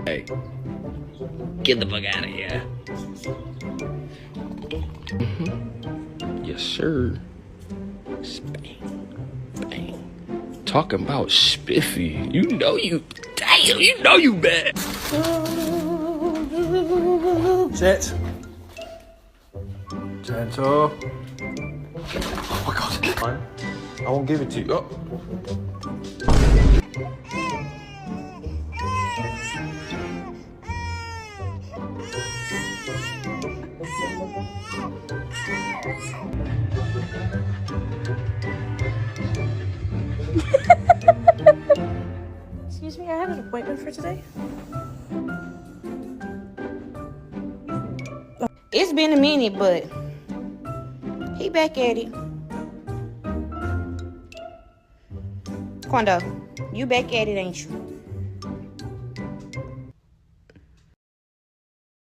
Hey, get the fuck out of here. Yes, sir. Bang, bang. Talking about spiffy. You know you bad. Sit. Gentle. Oh my god. Fine. I won't give it to you. Oh. Excuse me, I have an appointment for today. It's been a minute, but he back at it. Quando, you back at it, ain't you?